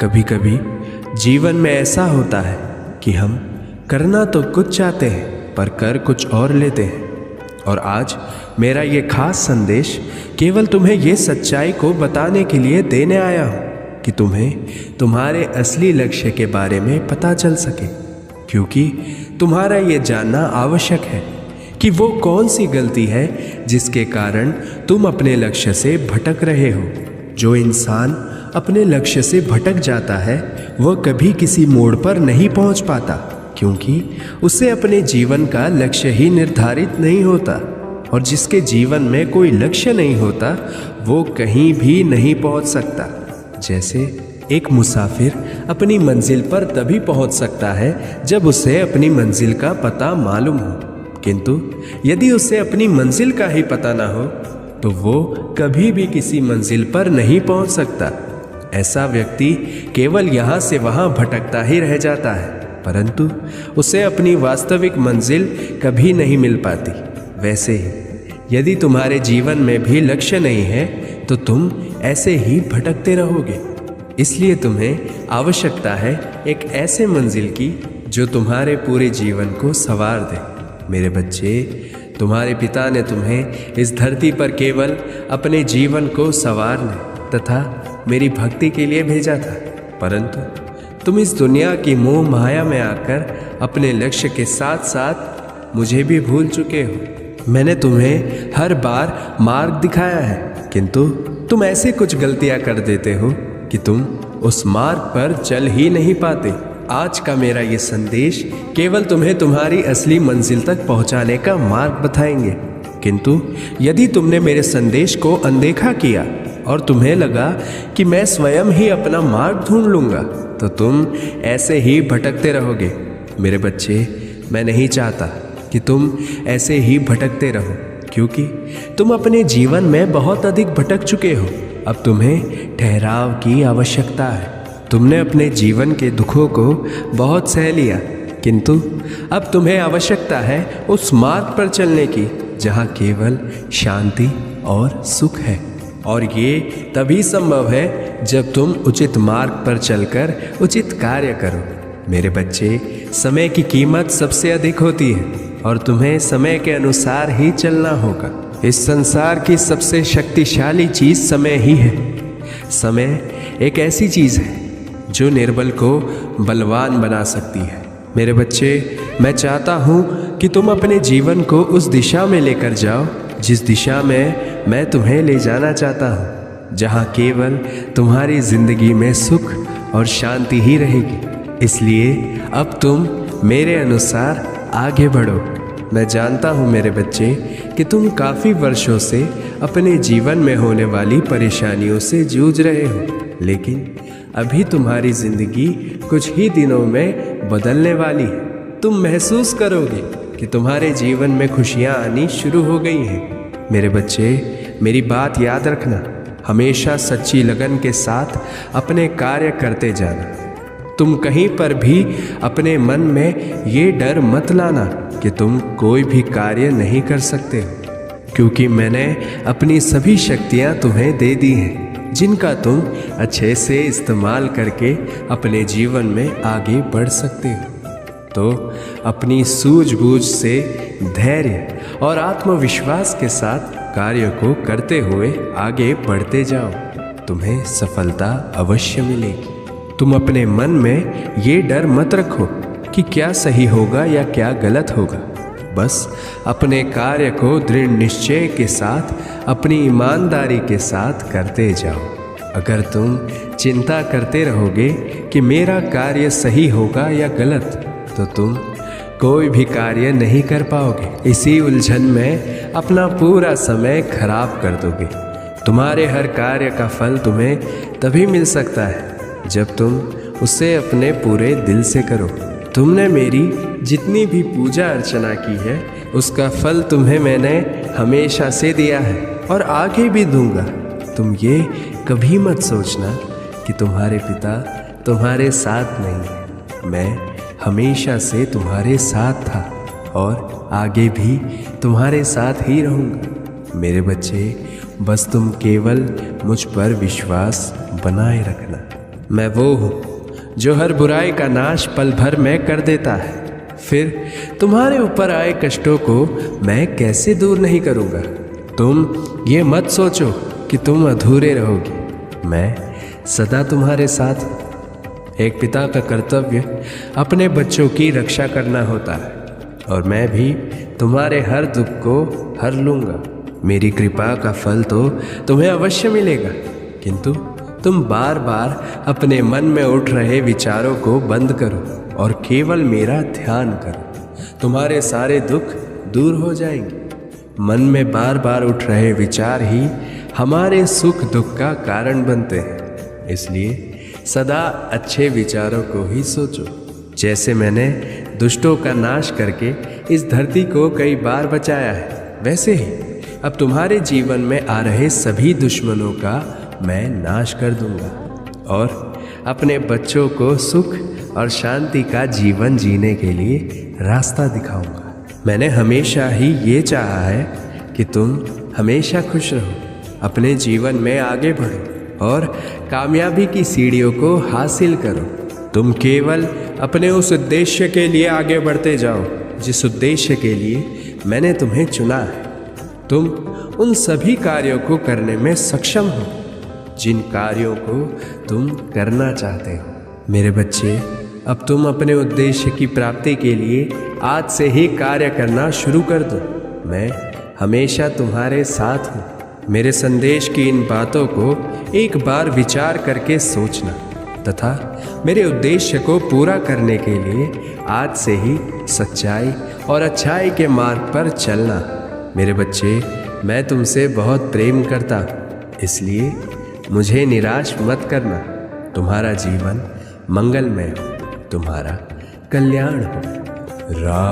कभी कभी जीवन में ऐसा होता है कि हम करना तो कुछ चाहते हैं पर कर कुछ और लेते हैं। और आज मेरा ये खास संदेश केवल तुम्हें ये सच्चाई को बताने के लिए देने आया हूँ कि तुम्हें तुम्हारे असली लक्ष्य के बारे में पता चल सके, क्योंकि तुम्हारा ये जानना आवश्यक है कि वो कौन सी गलती है जिसके कारण तुम अपने लक्ष्य से भटक रहे हो। जो इंसान अपने लक्ष्य से भटक जाता है वह कभी किसी मोड़ पर नहीं पहुंच पाता, क्योंकि उसे अपने जीवन का लक्ष्य ही निर्धारित नहीं होता। और जिसके जीवन में कोई लक्ष्य नहीं होता वो कहीं भी नहीं पहुंच सकता। जैसे एक मुसाफिर अपनी मंजिल पर तभी पहुंच सकता है जब उसे अपनी मंजिल का पता मालूम हो, किंतु यदि उसे अपनी मंजिल का ही पता ना हो तो वो कभी भी किसी मंजिल पर नहीं पहुंच सकता। ऐसा व्यक्ति केवल यहाँ से वहाँ भटकता ही रह जाता है, परंतु उसे अपनी वास्तविक मंजिल कभी नहीं मिल पाती। वैसे ही यदि तुम्हारे जीवन में भी लक्ष्य नहीं है तो तुम ऐसे ही भटकते रहोगे। इसलिए तुम्हें आवश्यकता है एक ऐसे मंजिल की जो तुम्हारे पूरे जीवन को संवार दे। मेरे बच्चे, तुम्हारे पिता ने तुम्हें इस धरती पर केवल अपने जीवन को संवारने तथा मेरी भक्ति के लिए भेजा था, परंतु तुम इस दुनिया की मोह माया में आकर अपने लक्ष्य के साथ साथ मुझे भी भूल चुके हो। मैंने तुम्हें हर बार मार्ग दिखाया है, किंतु तुम ऐसे कुछ गलतियां कर देते हो कि तुम उस मार्ग पर चल ही नहीं पाते। आज का मेरा ये संदेश केवल तुम्हें तुम्हारी असली मंजिल तक पहुंचाने का मार्ग बताएंगे, किंतु यदि तुमने मेरे संदेश को अनदेखा किया और तुम्हें लगा कि मैं स्वयं ही अपना मार्ग ढूंढ लूंगा तो तुम ऐसे ही भटकते रहोगे। मेरे बच्चे, मैं नहीं चाहता कि तुम ऐसे ही भटकते रहो, क्योंकि तुम अपने जीवन में बहुत अधिक भटक चुके हो। अब तुम्हें ठहराव की आवश्यकता है। तुमने अपने जीवन के दुखों को बहुत सह लिया, किंतु अब तुम्हें आवश्यकता है उस मार्ग पर चलने की जहाँ केवल शांति और सुख है। और ये तभी संभव है जब तुम उचित मार्ग पर चलकर उचित कार्य करो। मेरे बच्चे, समय की कीमत सबसे अधिक होती है और तुम्हें समय के अनुसार ही चलना होगा। इस संसार की सबसे शक्तिशाली चीज समय ही है। समय एक ऐसी चीज है जो निर्बल को बलवान बना सकती है। मेरे बच्चे, मैं चाहता हूँ कि तुम अपने जीवन को उस दिशा में लेकर जाओ जिस दिशा में मैं तुम्हें ले जाना चाहता हूँ, जहाँ केवल तुम्हारी जिंदगी में सुख और शांति ही रहेगी। इसलिए अब तुम मेरे अनुसार आगे बढ़ो। मैं जानता हूँ मेरे बच्चे कि तुम काफ़ी वर्षों से अपने जीवन में होने वाली परेशानियों से जूझ रहे हो, लेकिन अभी तुम्हारी ज़िंदगी कुछ ही दिनों में बदलने वाली है। तुम महसूस करोगे कि तुम्हारे जीवन में खुशियाँ आनी शुरू हो गई हैं। मेरे बच्चे, मेरी बात याद रखना, हमेशा सच्ची लगन के साथ अपने कार्य करते जाना। तुम कहीं पर भी अपने मन में ये डर मत लाना कि तुम कोई भी कार्य नहीं कर सकते हो, क्योंकि मैंने अपनी सभी शक्तियाँ तुम्हें दे दी हैं जिनका तुम अच्छे से इस्तेमाल करके अपने जीवन में आगे बढ़ सकते हो। तो अपनी सूझबूझ से धैर्य और आत्मविश्वास के साथ कार्य को करते हुए आगे बढ़ते जाओ। तुम्हें सफलता अवश्य मिलेगी। तुम अपने मन में ये डर मत रखो कि क्या सही होगा या क्या गलत होगा। बस अपने कार्य को दृढ़ निश्चय के साथ, अपनी ईमानदारी के साथ करते जाओ। अगर तुम चिंता करते रहोगे कि मेरा कार्य सही होगा या गलत, तो तुम कोई भी कार्य नहीं कर पाओगे। इसी उलझन में अपना पूरा समय खराब कर दोगे। तुम्हारे हर कार्य का फल तुम्हें तभी मिल सकता है जब तुम उसे अपने पूरे दिल से करो। तुमने मेरी जितनी भी पूजा अर्चना की है उसका फल तुम्हें मैंने हमेशा से दिया है और आगे भी दूंगा। तुम ये कभी मत सोचना कि तुम्हारे पिता तुम्हारे साथ नहीं है। मैं हमेशा से तुम्हारे साथ था और आगे भी तुम्हारे साथ ही रहूँगा। मेरे बच्चे, बस तुम केवल मुझ पर विश्वास बनाए रखना। मैं वो हूँ जो हर बुराई का नाश पल भर में कर देता है। फिर तुम्हारे ऊपर आए कष्टों को मैं कैसे दूर नहीं करूँगा। तुम ये मत सोचो कि तुम अधूरे रहोगे, मैं सदा तुम्हारे साथ हूँ। एक पिता का कर्तव्य अपने बच्चों की रक्षा करना होता है और मैं भी तुम्हारे हर दुख को हर लूँगा। मेरी कृपा का फल तो तुम्हें अवश्य मिलेगा, किंतु तुम बार बार अपने मन में उठ रहे विचारों को बंद करो और केवल मेरा ध्यान करो। तुम्हारे सारे दुख दूर हो जाएंगे। मन में बार बार उठ रहे विचार ही हमारे सुख दुख का कारण बनते हैं, इसलिए सदा अच्छे विचारों को ही सोचो। जैसे मैंने दुष्टों का नाश करके इस धरती को कई बार बचाया है, वैसे ही अब तुम्हारे जीवन में आ रहे सभी दुश्मनों का मैं नाश कर दूंगा और अपने बच्चों को सुख और शांति का जीवन जीने के लिए रास्ता दिखाऊंगा। मैंने हमेशा ही ये चाहा है कि तुम हमेशा खुश रहो, अपने जीवन में आगे बढ़ो और कामयाबी की सीढ़ियों को हासिल करो। तुम केवल अपने उस उद्देश्य के लिए आगे बढ़ते जाओ जिस उद्देश्य के लिए मैंने तुम्हें चुना है। तुम उन सभी कार्यों को करने में सक्षम हो जिन कार्यों को तुम करना चाहते हो। मेरे बच्चे, अब तुम अपने उद्देश्य की प्राप्ति के लिए आज से ही कार्य करना शुरू कर दो। मैं हमेशा तुम्हारे साथ हूँ। मेरे संदेश की इन बातों को एक बार विचार करके सोचना तथा मेरे उद्देश्य को पूरा करने के लिए आज से ही सच्चाई और अच्छाई के मार्ग पर चलना। मेरे बच्चे, मैं तुमसे बहुत प्रेम करता हूँ, इसलिए मुझे निराश मत करना। तुम्हारा जीवन मंगलमय हो, तुम्हारा कल्याण हो। राम।